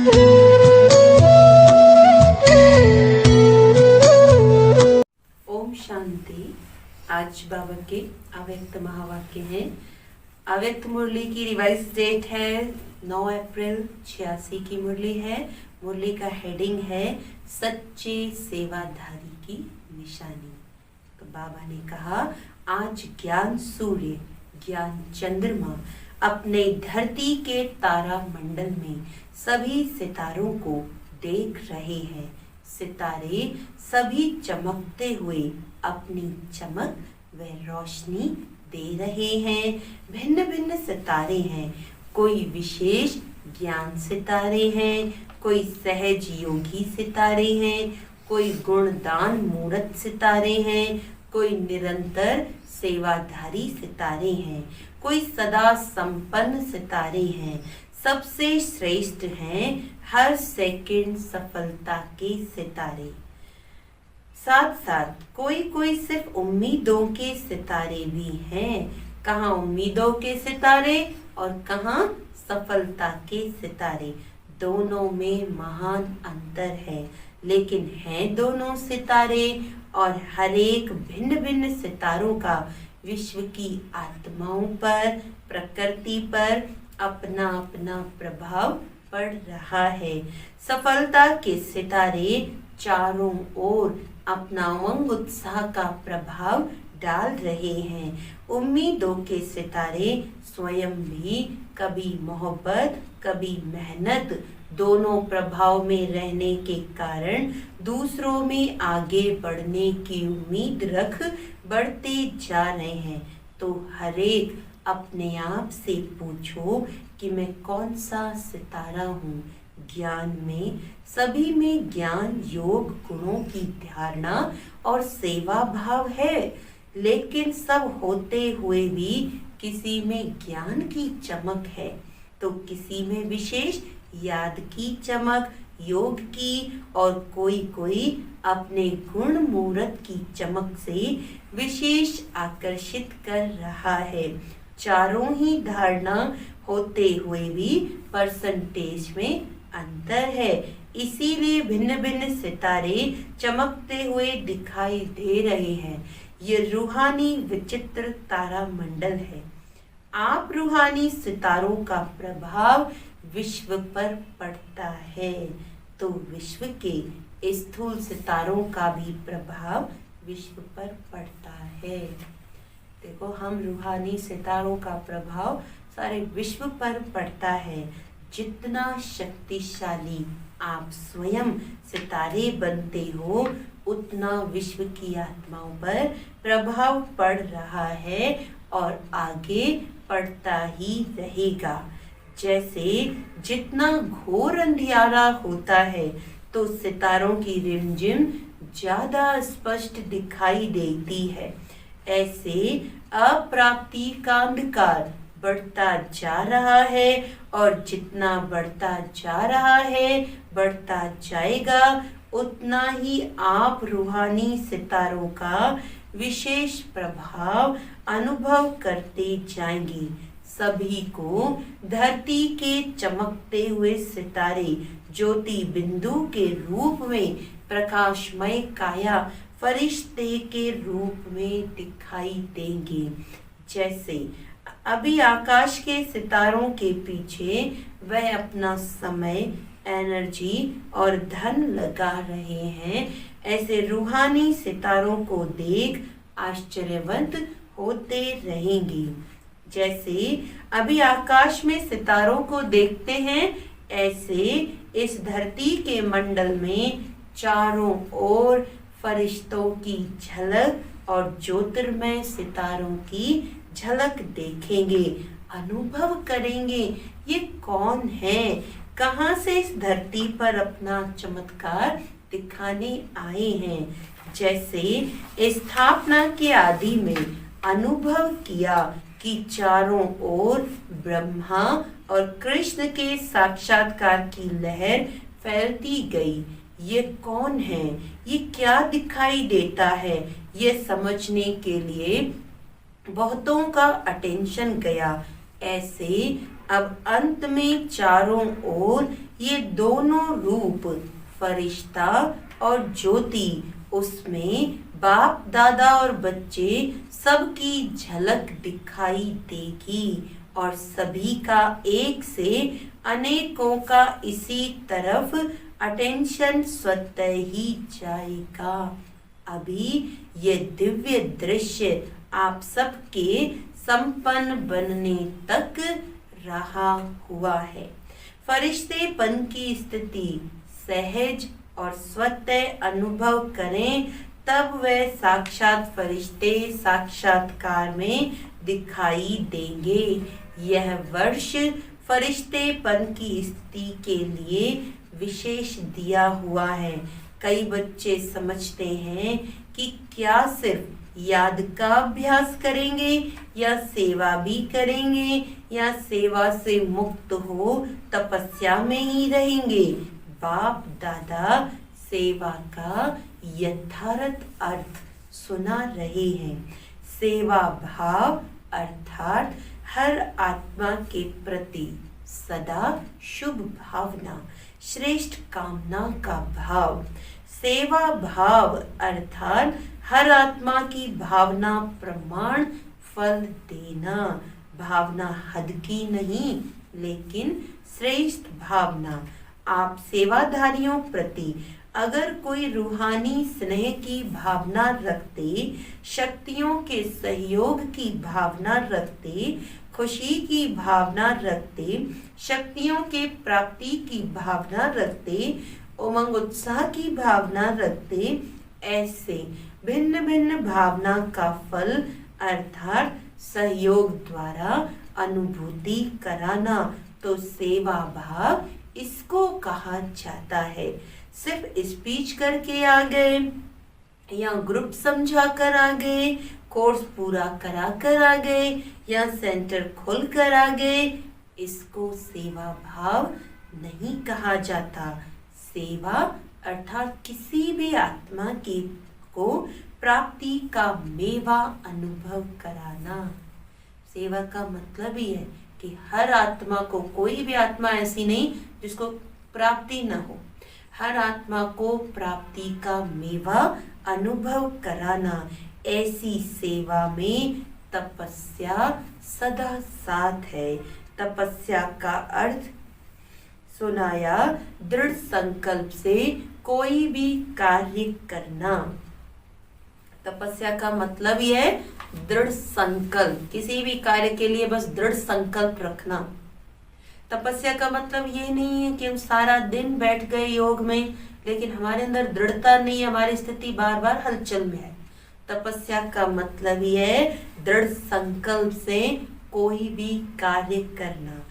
ओम शांति। आज बाबा के अव्यक्त महावाक्य हैं। अव्यक्त मुरली की रिवाइज डेट है 9 अप्रैल 86 की मुरली है। मुरली का हेडिंग है सच्चे सेवाधारी की निशानी। तो बाबा ने कहा, आज ज्ञान सूर्य, ज्ञान चंद्रमा अपने धरती के तारा मंडल में सभी सितारों को देख रहे हैं। सितारे सभी चमकते हुए अपनी चमक व रोशनी दे रहे हैं। भिन्न भिन्न सितारे हैं। कोई विशेष ज्ञान सितारे हैं, कोई सहज योगी सितारे हैं, कोई गुणदान मूर्त सितारे हैं, कोई निरंतर सेवाधारी सितारे हैं, कोई सदा संपन्न सितारे हैं। सबसे श्रेष्ठ हैं हर सेकंड सफलता के सितारे। साथ साथ कोई कोई सिर्फ उम्मीदों के सितारे भी हैं। कहाँ उम्मीदों के सितारे और कहाँ सफलता के सितारे। दोनों में महान अंतर है, लेकिन हैं दोनों सितारे। और हर एक भिन्न भिन्न सितारों का विश्व की आत्माओं पर, प्रकृति पर अपना अपना प्रभाव पड़ रहा है। सफलता के सितारे चारों ओर अपना उमंग उत्साह का प्रभाव डाल रहे हैं। उम्मीदों के सितारे स्वयं भी कभी मोहब्बत, कभी मेहनत, दोनों प्रभाव में रहने के कारण दूसरों में आगे बढ़ने की उम्मीद रख बढ़ते जा रहे हैं। तो हर एक अपने आप से पूछो कि मैं कौन सा सितारा हूँ। ज्ञान में सभी में ज्ञान योग गुणों की धारणा और सेवा भाव है, लेकिन सब होते हुए भी किसी में ज्ञान की चमक है तो किसी में विशेष याद की चमक, योग की, और कोई कोई अपने गुण मूर्त की चमक से विशेष आकर्षित कर रहा है। चारों ही धारणा होते हुए भी परसेंटेज में अंतर है। इसीलिए भिन्न भिन्न सितारे चमकते हुए दिखाई दे रहे हैं। ये रूहानी विचित्र तारा मंडल है। आप रूहानी सितारों का प्रभाव विश्व पर पड़ता है, तो विश्व के स्थूल सितारों का भी प्रभाव विश्व पर पड़ता है। देखो, हम रूहानी सितारों का प्रभाव सारे विश्व पर पड़ता है। जितना शक्तिशाली आप स्वयं सितारे बनते हो, उतना विश्व की आत्माओं पर प्रभाव पड़ रहा है और आगे पड़ता ही रहेगा। जैसे जितना घोर अंधियारा होता है तो सितारों की रिमझिम ज्यादा स्पष्ट दिखाई देती है, ऐसे अप्राप्ति का अंधकार बढ़ता जा रहा है और जितना बढ़ता जा रहा है, बढ़ता जाएगा, उतना ही आप रूहानी सितारों का विशेष प्रभाव अनुभव करते जाएंगे। सभी को धरती के चमकते हुए सितारे ज्योति बिंदु के रूप में, प्रकाशमय काया फरिश्ते के रूप में दिखाई देंगे। जैसे अभी आकाश के सितारों के पीछे वह अपना समय, एनर्जी और धन लगा रहे हैं, ऐसे रूहानी सितारों को देख आश्चर्यवंत होते रहेंगे। जैसे अभी आकाश में सितारों को देखते हैं, ऐसे इस धरती के मंडल में चारों ओर फरिश्तों की झलक और ज्योतिर्मय सितारों की झलक देखेंगे, अनुभव करेंगे। ये कौन है, कहाँ से इस धरती पर अपना चमत्कार दिखाने आए हैं। जैसे स्थापना के आदि में अनुभव किया कि चारों ओर ब्रह्मा और कृष्ण के साक्षात्कार की लहर फैलती गई। ये कौन है, ये क्या दिखाई देता है, ये समझने के लिए बहुतों का अटेंशन गया। ऐसे अब अंत में चारों ओर ये दोनों रूप, फरिश्ता और ज्योति, उसमें बाप दादा और बच्चे सबकी झलक दिखाई देगी और सभी का एक से अनेकों का इसी तरफ अटेंशन स्वतः ही जाएगा। अभी ये दिव्य दृश्य आप सबके संपन्न बनने तक रहा हुआ है। फरिश्तेपन की स्थिति सहज और स्वतः अनुभव करें, तब वह साक्षात फरिश्ते साक्षात्कार में दिखाई देंगे। यह वर्ष फरिश्तेपन की स्थिति के लिए विशेष दिया हुआ है। कई बच्चे समझते हैं कि क्या सिर्फ याद का अभ्यास करेंगे या सेवा भी करेंगे या सेवा से मुक्त हो तपस्या में ही रहेंगे। बाप दादा सेवा का यथार्थ अर्थ सुना रहे हैं। सेवा भाव अर्थात हर आत्मा के प्रति सदा शुभ भावना, श्रेष्ठ कामना का भाव। सेवा भाव अर्थात हर आत्मा की भावना प्रमाण फल देना। भावना हद की नहीं, लेकिन श्रेष्ठ भावना। आप सेवाधारियों प्रति अगर कोई रूहानी स्नेह की भावना रखते, शक्तियों के सहयोग की भावना रखते, खुशी की भावना रखते, शक्तियों के प्राप्ति की भावना रखते, उमंग उत्साह की भावना रखते, ऐसे भिन्न भिन्न भावना का फल अर्थात सहयोग द्वारा अनुभूति कराना, तो सेवा भाव इसको कहा जाता है। सिर्फ स्पीच करके आ गए या ग्रुप समझा कर आ गए, कोर्स पूरा करा कर आ गए या सेंटर खोल कर आ गए, इसको सेवा भाव नहीं कहा जाता। सेवा अर्थात किसी भी आत्मा के को प्राप्ति का मेवा अनुभव कराना। सेवा का मतलब ही है कि हर आत्मा को, कोई भी आत्मा ऐसी नहीं जिसको प्राप्ति न हो, हर आत्मा को प्राप्ति का मेवा अनुभव कराना। ऐसी सेवा में तपस्या सदा साथ है। तपस्या का अर्थ सुनाया, दृढ़ संकल्प से कोई भी कार्य करना। तपस्या का मतलब ही है दृढ़ संकल्प, किसी भी कार्य के लिए बस दृढ़ संकल्प रखना। तपस्या का मतलब ये नहीं है कि हम सारा दिन बैठ गए योग में, लेकिन हमारे अंदर दृढ़ता नहीं है, हमारी स्थिति बार बार हलचल में है। तपस्या का मतलब ही है दृढ़ संकल्प से कोई भी कार्य करना।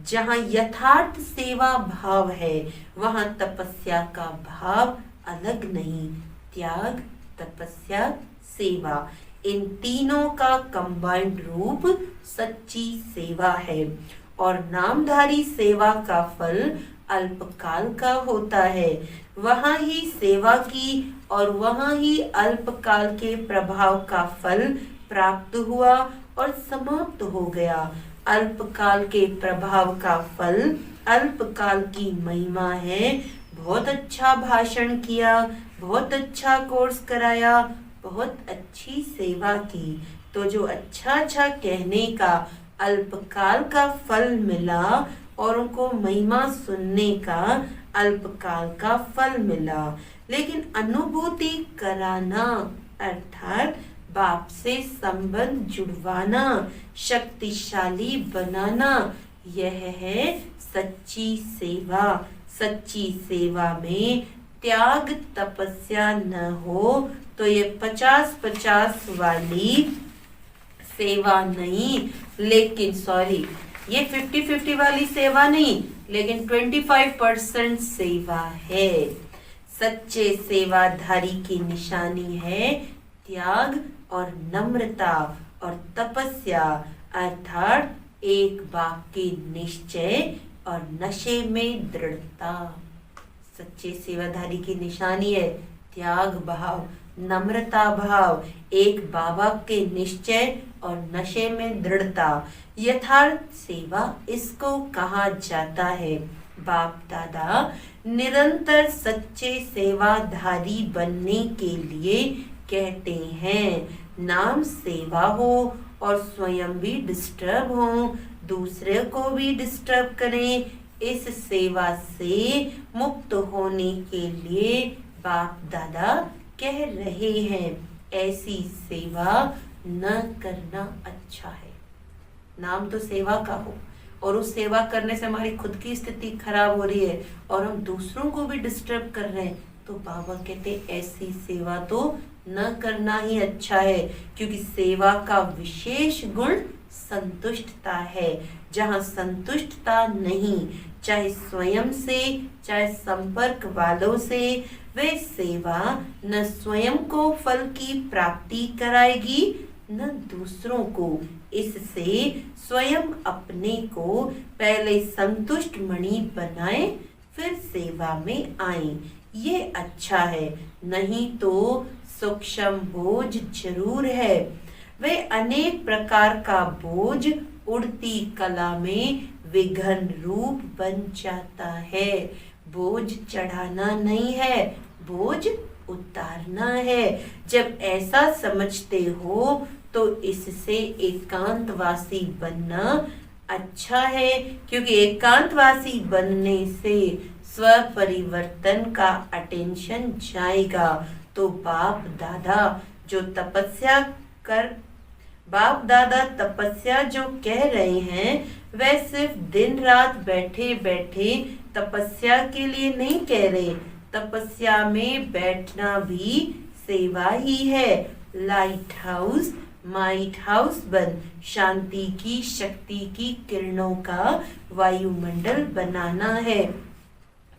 जहाँ यथार्थ सेवा भाव है, वहाँ तपस्या का भाव अलग नहीं। त्याग, तपस्या, सेवा, इन तीनों का कंबाइंड रूप सच्ची सेवा है। और नामधारी सेवा का फल अल्पकाल का होता है। वहाँ ही सेवा की और वहाँ ही अल्पकाल के प्रभाव का फल प्राप्त हुआ और समाप्त हो गया। अल्पकाल के प्रभाव का फल अल्पकाल की महिमा है। बहुत अच्छा भाषण किया, बहुत अच्छा कोर्स कराया, बहुत अच्छी सेवा की, तो जो अच्छा अच्छा कहने का अल्पकाल का फल मिला और उनको महिमा सुनने का अल्पकाल का फल मिला। लेकिन अनुभूति कराना अर्थात बाप से संबंध जुड़वाना, शक्तिशाली बनाना, यह है सच्ची सेवा। सच्ची सेवा में त्याग तपस्या न हो तो ये 50-50 वाली सेवा नहीं, लेकिन सॉरी, ये 50-50 वाली सेवा नहीं, लेकिन 25% सेवा है। सच्चे सेवाधारी की निशानी है त्याग और नम्रता और तपस्या अर्थात एक बाप के निश्चय और नशे में दृढ़ता। सच्चे सेवाधारी की निशानी है त्याग भाव, नम्रता भाव, एक बाबा के निश्चय और नशे में दृढ़ता, यथार्थ सेवा इसको कहा जाता है। बाप दादा निरंतर सच्चे सेवाधारी बनने के लिए कहते हैं, नाम सेवा हो और स्वयं भी डिस्टर्ब हो, दूसरे को भी डिस्टर्ब करें। इस सेवा से मुक्त होने के लिए बाप दादा कह रहे हैं, ऐसी सेवा न करना अच्छा है। नाम तो सेवा का हो और उस सेवा करने से हमारी खुद की स्थिति खराब हो रही है और हम दूसरों को भी डिस्टर्ब कर रहे हैं, तो बाबा कहते ऐसी सेवा तो न करना ही अच्छा है, क्योंकि सेवा का विशेष गुण संतुष्टता है। जहाँ संतुष्टता नहीं, चाहे स्वयं से चाहे संपर्क वालों से, वे सेवा न स्वयं को फल की प्राप्ति कराएगी न दूसरों को। इससे स्वयं अपने को पहले संतुष्ट मणि बनाए, फिर सेवा में आए, ये अच्छा है। नहीं तो सूक्ष्म बोझ जरूर है, वे अनेक प्रकार का बोझ उड़ती कला में विघन रूप बन जाता है। बोझ चढ़ाना नहीं है, बोझ उतारना है। जब ऐसा समझते हो तो इससे एकांतवासी बनना अच्छा है, क्योंकि एकांतवासी बनने से स्व परिवर्तन का अटेंशन जाएगा। तो बाप दादा तपस्या जो कह रहे हैं, वह सिर्फ दिन रात बैठे बैठे तपस्या के लिए नहीं कह रहे। तपस्या में बैठना भी सेवा ही है। लाइट हाउस माइट हाउस बन शांति की शक्ति की किरणों का वायुमंडल बनाना है।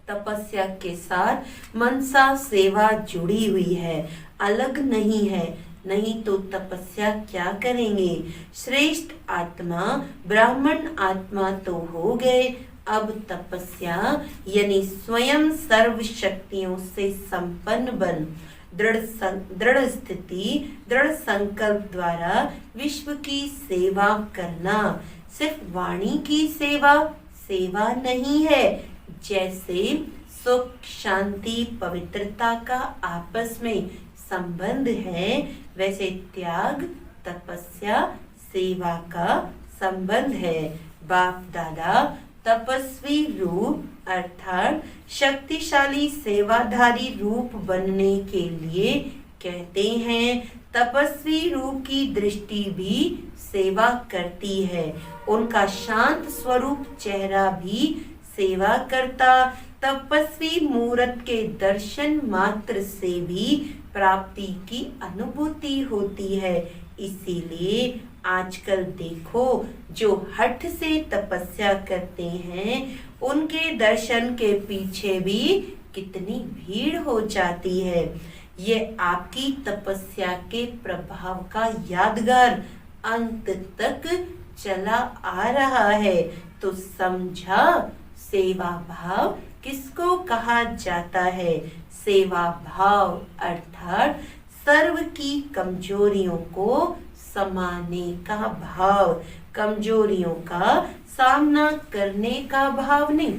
तपस्या के साथ मनसा सेवा जुड़ी हुई है, अलग नहीं है। नहीं तो तपस्या क्या करेंगे। श्रेष्ठ आत्मा ब्राह्मण आत्मा तो हो गए, अब तपस्या यानी स्वयं सर्व शक्तियों से संपन्न बन दृढ़ स्थिति दृढ़ संकल्प द्वारा विश्व की सेवा करना। सिर्फ वाणी की सेवा नहीं है। जैसे सुख शांति पवित्रता का आपस में संबंध है, वैसे त्याग तपस्या सेवा का संबंध है। बाप दादा तपस्वी रूप अर्थात शक्तिशाली सेवाधारी रूप बनने के लिए कहते हैं। तपस्वी रूप की दृष्टि भी सेवा करती है, उनका शांत स्वरूप चेहरा भी सेवा करता। तपस्वी मूर्त के दर्शन मात्र से भी प्राप्ति की अनुभूति होती है। इसीलिए आजकल देखो, जो हठ से तपस्या करते हैं, उनके दर्शन के पीछे भी कितनी भीड़ हो जाती है। ये आपकी तपस्या के प्रभाव का यादगार अंत तक चला आ रहा है। तो समझा, सेवा भाव किसको कहा जाता है। सेवा भाव अर्थात सर्व की कमजोरियों को समाने का भाव, कमजोरियों का सामना करने का भाव नहीं।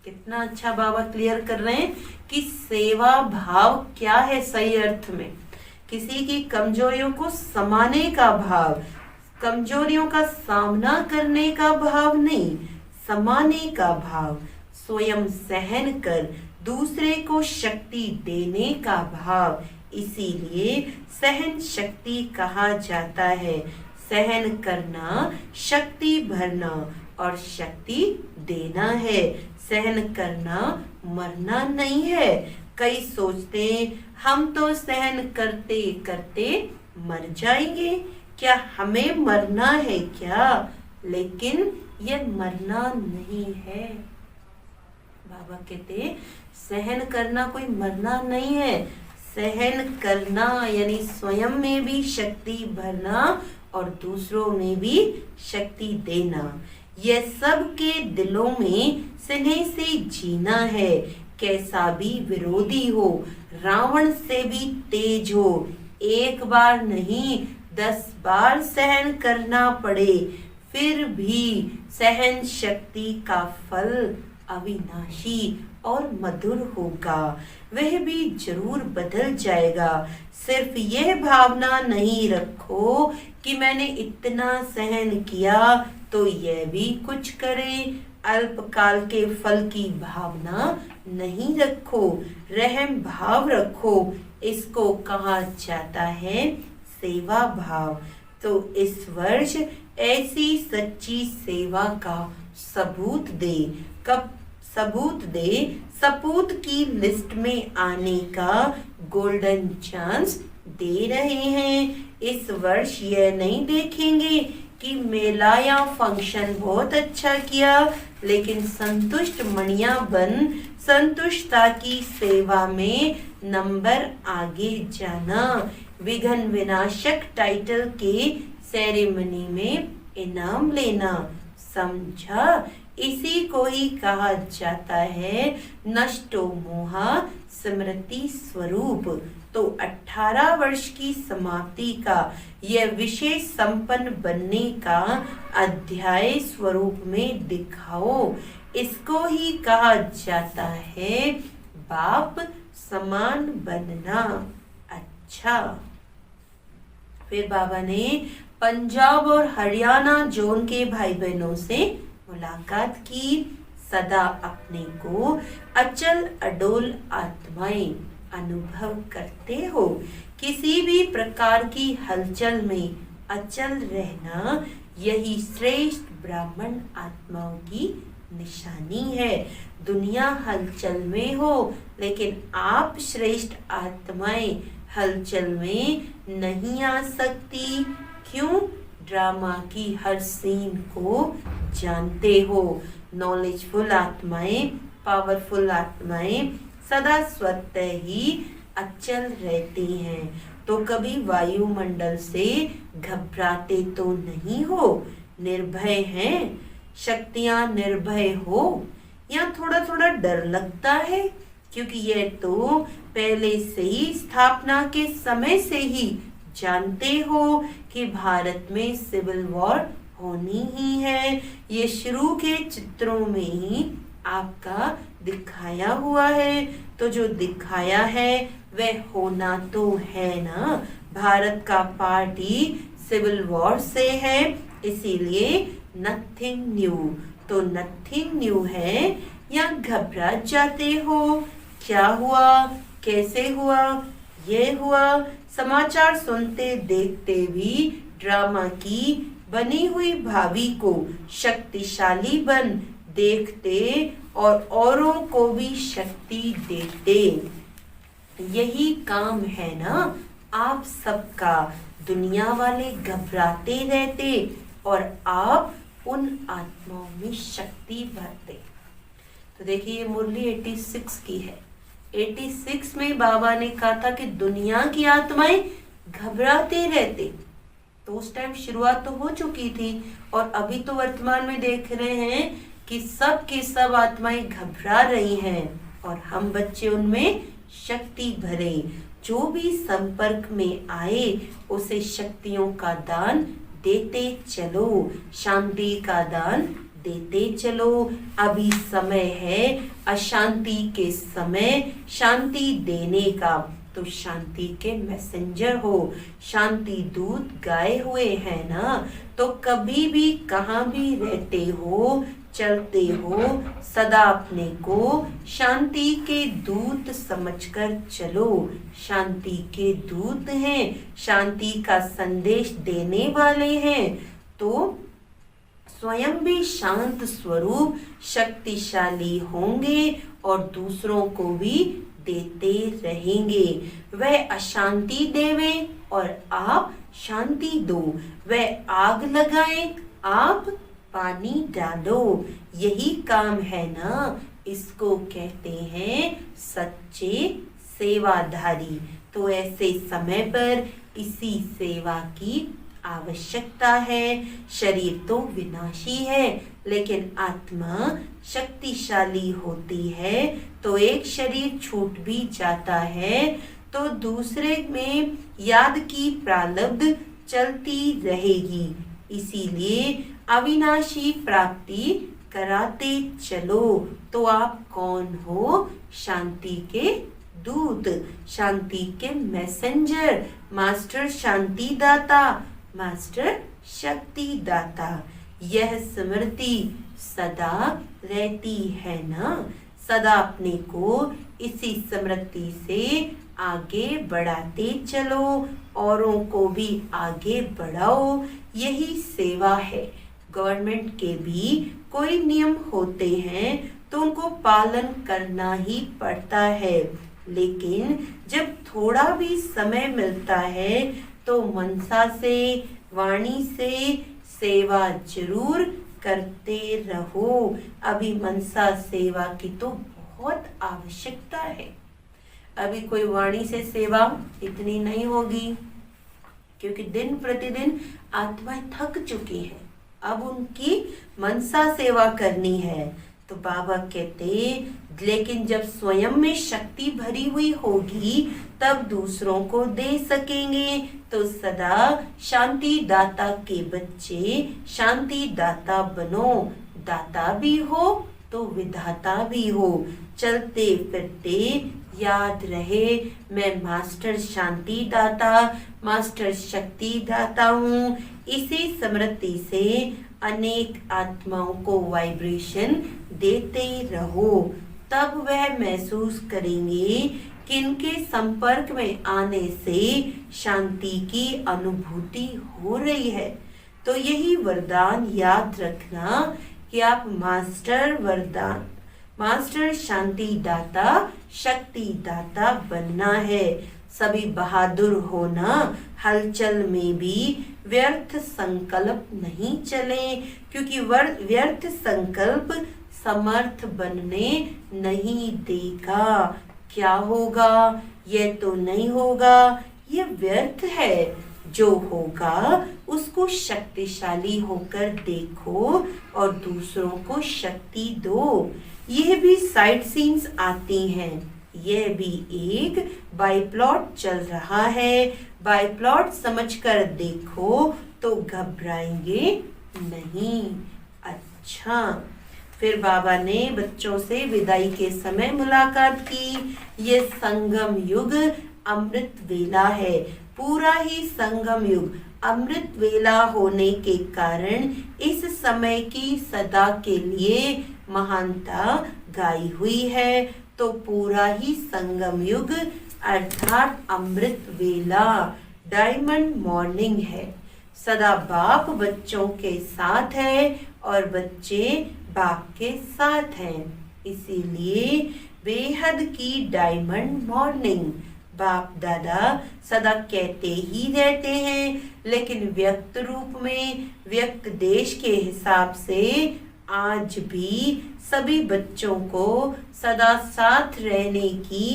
कितना अच्छा बाबा क्लियर कर रहे हैं कि सेवा भाव क्या है। सही अर्थ में किसी की कमजोरियों को समाने का भाव, कमजोरियों का सामना करने का भाव नहीं, समाने का भाव। स्वयं सहन कर दूसरे को शक्ति देने का भाव, इसीलिए सहन शक्ति कहा जाता है। सहन करना शक्ति भरना और शक्ति देना है। सहन करना मरना नहीं है। कई सोचते हम तो सहन करते करते मर जाएंगे, क्या हमें मरना है क्या? लेकिन यह मरना नहीं है। बाबा कहते सहन करना कोई मरना नहीं है। सहन करना यानी स्वयं में भी शक्ति भरना और दूसरों में भी शक्ति देना। यह सबके दिलों में स्नेह से जीना है। कैसा भी विरोधी हो, रावण से भी तेज हो, एक बार नहीं 10 बार सहन करना पड़े, फिर भी सहन शक्ति का फल अविनाशी और मधुर होगा, वह भी जरूर बदल जाएगा। सिर्फ यह भावना नहीं रखो कि मैंने इतना सहन किया तो यह भी कुछ करे, अल्पकाल के फल की भावना नहीं रखो, रहम भाव रखो, इसको कहा जाता है सेवा भाव। तो इस वर्ष ऐसी सच्ची सेवा का सबूत दे, कब सबूत दे, सपूत की लिस्ट में आने का गोल्डन चांस दे रहे हैं। इस वर्ष यह नहीं देखेंगे कि मेला या फंक्शन बहुत अच्छा किया, लेकिन संतुष्ट मणिया बन संतुष्टता की सेवा में नंबर आगे जाना, विघ्न विनाशक टाइटल के सेरेमनी में इनाम लेना, समझा? इसी को ही कहा जाता है नष्टो मोहा स्मृति स्वरूप। तो 18 वर्ष की समाप्ति का यह विशेष संपन्न बनने का अध्याय स्वरूप में दिखाओ, इसको ही कहा जाता है बाप समान बनना। अच्छा, फिर बाबा ने पंजाब और हरियाणा जोन के भाई बहनों से मुलाकात की। सदा अपने को अचल अडोल आत्माएं अनुभव करते हो, किसी भी प्रकार की हलचल में अचल रहना यही श्रेष्ठ ब्राह्मण आत्माओं की निशानी है। दुनिया हलचल में हो, लेकिन आप श्रेष्ठ आत्माएं हलचल में नहीं आ सकती। क्यों? ड्रामा की हर सीन को जानते हो। नॉलेजफुल आत्माएं, पावरफुल आत्माएं सदा स्वतः ही अचल रहती हैं। तो कभी वायुमंडल से घबराते तो नहीं हो, निर्भय हैं। शक्तियां निर्भय हो या थोड़ा थोड़ा डर लगता है, क्योंकि यह तो पहले से ही स्थापना के समय से ही जानते हो कि भारत में सिविल वॉर होनी ही है। ये शुरू के चित्रों में ही आपका दिखाया हुआ है, तो जो दिखाया है वह होना तो है ना। भारत का पार्ट ही सिविल वॉर से है, इसीलिए नथिंग न्यू। तो नथिंग न्यू है या घबरा जाते हो? क्या हुआ, कैसे हुआ, ये हुआ। समाचार सुनते देखते भी ड्रामा की बनी हुई भावी को शक्तिशाली बन देखते और औरों को भी शक्ति देते। यही काम है ना आप सबका। दुनिया वाले घबराते रहते और आप उन आत्माओं में शक्ति भरते। तो देखिए ये मुरली 86 की है। 86 में बाबा ने कहा था कि दुनिया की आत्माएं घबराते रहते। तो उस टाइम शुरुआत तो हो चुकी थी और अभी तो वर्तमान में देख रहे हैं कि सब की सब आत्माएं घबरा रही हैं और हम बच्चे उनमें शक्ति भरे। जो भी संपर्क में आए उसे शक्तियों का दान देते चलो, शांति का दान देते चलो। अभी समय है अशांति के समय शांति देने का, तो शांति के मैसेंजर हो, शांति दूत गाए हुए हैं ना। तो कभी भी कहाँ भी रहते हो, चलते हो, सदा अपने को शांति के दूत समझकर चलो। शांति के दूत हैं, शांति का संदेश देने वाले हैं, तो स्वयं भी शांत स्वरूप शक्तिशाली होंगे और दूसरों को भी देते रहेंगे। वह अशांति देवे और आप शांति दो। वह आग लगाए, आप पानी डालो। यही काम है ना। इसको कहते हैं सच्चे सेवाधारी। तो ऐसे समय पर इसी सेवा की आवश्यकता है। शरीर तो विनाशी है, लेकिन आत्मा शक्तिशाली होती है तो एक शरीर छूट भी जाता है तो दूसरे में याद की प्रारब्ध चलती रहेगी। इसीलिए अविनाशी प्राप्ति कराते चलो। तो आप कौन हो? शांति के दूत, शांति के मैसेंजर, मास्टर शांति दाता, मास्टर शक्ति दाता। यह स्मृति सदा रहती है ना? सदा अपने को इसी स्मृति से आगे बढ़ाते चलो, औरों को भी आगे बढ़ाओ। यही सेवा है। गवर्नमेंट के भी कोई नियम होते हैं तो उनको पालन करना ही पड़ता है, लेकिन जब थोड़ा भी समय मिलता है तो मनसा से, वाणी से सेवा जरूर करते रहो। अभी मनसा सेवा की तो बहुत आवश्यकता है। अभी कोई वाणी से सेवा इतनी नहीं होगी, क्योंकि दिन प्रतिदिन आत्माएं थक चुकी हैं। अब उनकी मनसा सेवा करनी है। तो बाबा कहते लेकिन जब स्वयं में शक्ति भरी हुई होगी तब दूसरों को दे सकेंगे। तो सदा शांति दाता के बच्चे शांति दाता बनो। दाता भी हो तो विधाता भी हो। चलते फिरते याद रहे मैं मास्टर शांति दाता, मास्टर शक्ति दाता हूँ। इसी स्मृति से अनेक आत्माओं को वाइब्रेशन देते रहो। तब वह महसूस करेंगे कि इनके संपर्क में आने से शांति की अनुभूति हो रही है। तो यही वरदान याद रखना कि आप मास्टर वरदान, मास्टर शांति दाता, शक्ति दाता बनना है। सभी बहादुर होना, हलचल में भी व्यर्थ संकल्प नहीं चले, क्योंकि व्यर्थ संकल्प समर्थ बनने नहीं देगा। क्या होगा? यह तो नहीं होगा, यह व्यर्थ है। जो होगा उसको शक्तिशाली होकर देखो और दूसरों को शक्ति दो। यह भी साइड सीन्स आती हैं। यह भी एक बाई प्लॉट चल रहा है। बाई प्लॉट समझकर देखो तो घबराएंगे नहीं। अच्छा, फिर बाबा ने बच्चों से विदाई के समय मुलाकात की। ये संगम युग अमृत वेला है, पूरा ही संगम युग अमृत वेला होने के कारण इस समय की सदा के लिए महानता गाई हुई है। तो पूरा ही संगम युग अर्थात अमृत वेला डायमंड मॉर्निंग है। सदा बाप बच्चों के साथ है और बच्चे बाप के साथ हैं। इसीलिए बेहद की डायमंड मॉर्निंग। बाप दादा सदा कहते ही रहते हैं, लेकिन व्यक्त रूप में, व्यक्त देश के हिसाब से आज भी सभी बच्चों को सदा साथ रहने की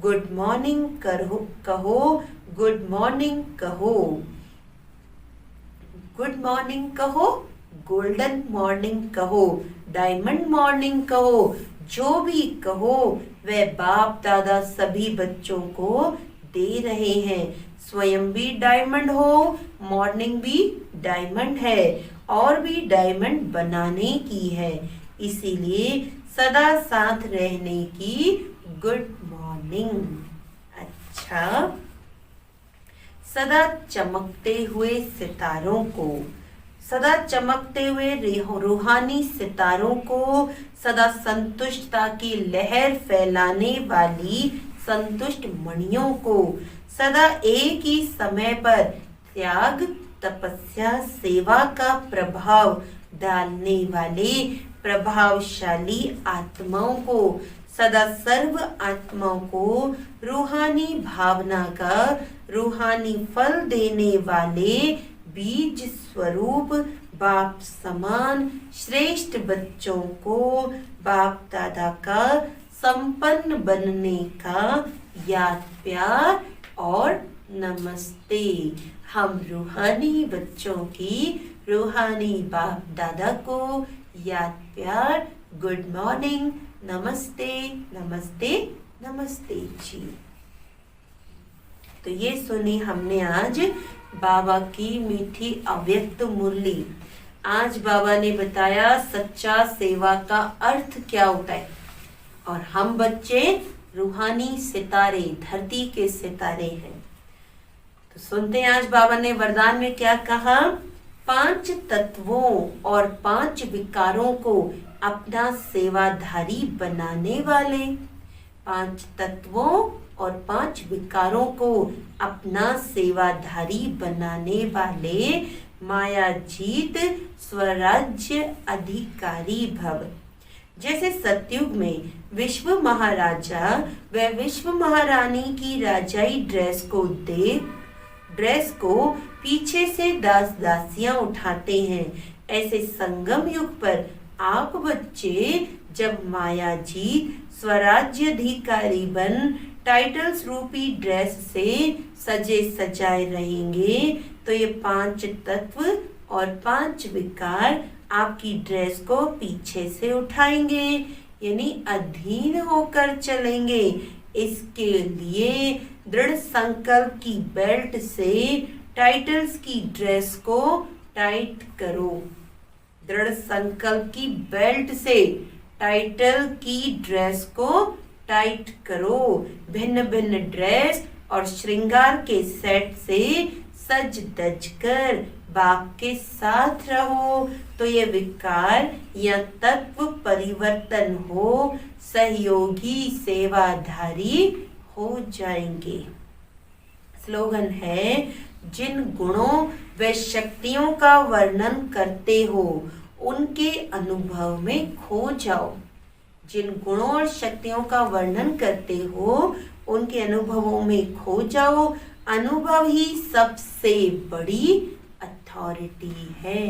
गुड मॉर्निंग कहो, गुड मॉर्निंग कहो, गुड मॉर्निंग कहो, गोल्डन मॉर्निंग कहो, डायमंड मॉर्निंग कहो, जो भी कहो वह बाप दादा सभी बच्चों को दे रहे हैं। स्वयं भी डायमंड हो, मॉर्निंग भी डायमंड है और भी डायमंड बनाने की है। इसीलिए सदा साथ रहने की गुड मॉर्निंग। अच्छा, सदा चमकते हुए सितारों को, सदा चमकते हुए रूहानी सितारों को, सदा संतुष्टता की लहर फैलाने वाली संतुष्ट मणियों को, सदा एक ही समय पर त्याग, तपस्या, सेवा का प्रभाव डालने वाले प्रभावशाली आत्माओं को, सदा सर्व आत्माओं को रूहानी भावना का रूहानी फल देने वाले बीज स्वरूप बाप समान श्रेष्ठ बच्चों को बाप दादा का संपन्न बनने का याद प्यार और नमस्ते। हम रूहानी बच्चों की रूहानी बाप दादा को याद प्यार, गुड मॉर्निंग, नमस्ते नमस्ते नमस्ते जी। तो ये सुनी हमने आज बाबा की मीठी अव्यक्त मुरली। आज बाबा ने बताया सच्चा सेवा का अर्थ क्या होता है, और हम बच्चे रूहानी सितारे, धरती के सितारे हैं। तो सुनते हैं आज बाबा ने वरदान में क्या कहा। 5 तत्वों और 5 विकारों को अपना सेवाधारी बनाने वाले, 5 तत्वों और 5 विकारों को अपना सेवाधारी बनाने वाले मायाजीत स्वराज्य अधिकारी भव। जैसे सतयुग में विश्व महाराजा व विश्व महारानी की राजाई ड्रेस को पीछे से दास दासियां उठाते हैं, ऐसे संगम युग पर आप बच्चे जब मायाजी स्वराज्याधिकारी बन टाइटल्स रूपी ड्रेस से सजे सजाए रहेंगे, तो ये 5 तत्व और 5 विकार आपकी ड्रेस को पीछे से उठाएंगे, यानी अधीन होकर चलेंगे। इसके लिए दृढ़ संकल्प की बेल्ट से टाइटल्स की ड्रेस को टाइट करो। दृढ़ संकल्प की बेल्ट से टाइटल की ड्रेस को टाइट करो। भिन्न भिन्न ड्रेस और श्रृंगार के सेट से सज धज कर बाप के साथ रहो, तो ये विकार या तत्व परिवर्तन हो, सहयोगी सेवाधारी हो जाएंगे। स्लोगन है, जिन गुणों व शक्तियों का वर्णन करते हो उनके अनुभव में खो जाओ। जिन गुणों और शक्तियों का वर्णन करते हो उनके अनुभवों में खो जाओ। अनुभव ही सबसे बड़ी अथॉरिटी है।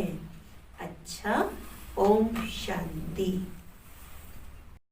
अच्छा, ओम शांति।